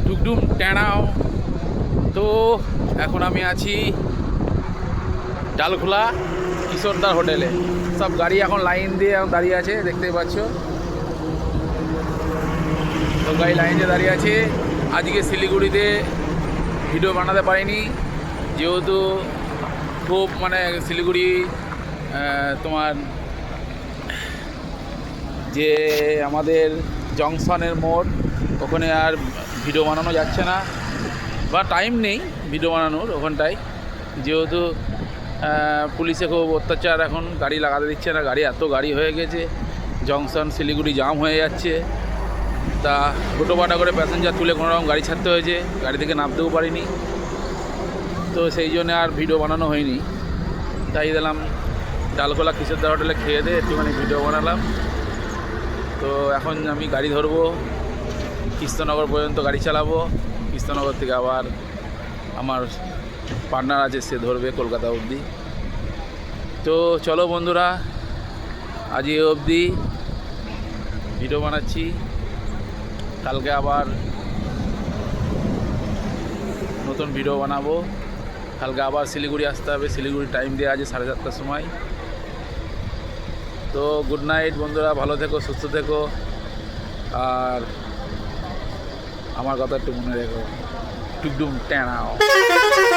ডুগডুম ট্যাঁড়াও। তো এখন আমি আছি ডালখোলা কিশোরদার হোটেলে। সব গাড়ি এখন লাইন দিয়ে দাঁড়িয়ে আছে, দেখতেই পাচ্ছ। সব গাড়ি লাইন দিয়ে দাঁড়িয়ে আছে। আজকে শিলিগুড়িতে ভিডিও বানাতে পারিনি, যেহেতু খুব শিলিগুড়ি তোমার যে আমাদের জংশনের মোড়, ওখানে আর ভিডিও বানানো যাচ্ছে না বা টাইম নেই ভিডিও বানানোর ওখানটায়, যেহেতু পুলিশে খুব অত্যাচার, এখন গাড়ি লাগাতে দিচ্ছে না। এত গাড়ি হয়ে গেছে, জংশন শিলিগুড়ি জাম হয়ে যাচ্ছে। তা ছোটোপাটা করে প্যাসেঞ্জার তুলে কোনোরকম গাড়ি ছাড়তে হয়েছে, গাড়ি থেকে নামতেও পারিনি। তো সেই জন্য আর ভিডিও বানানো হয়নি। তাই দিলাম ডালখোলা কিশোরদার হোটেলে খেয়ে দিয়ে একটুখানি ভিডিও বানালাম। তো এখন আমি গাড়ি ধরবো, কৃষ্ণনগর পর্যন্ত গাড়ি চালাবো। কৃষ্ণনগর থেকে আবার আমার পার্টনার আছে, সে ধরবে কলকাতা অবধি। তো চলো বন্ধুরা, আজ এই অবধি ভিডিও বানাচ্ছি। কালকে আবার নতুন ভিডিও বানাবো। কালকে আবার শিলিগুড়ি আসতে হবে, শিলিগুড়ি টাইম দেওয়া আছে 7:30টার সময়। তো গুড নাইট বন্ধুরা, ভালো থেকো, সুস্থ থেকো, আর আমার কথা একটু মনে রেখো। ডুগডুম ট্যাঁড়াও।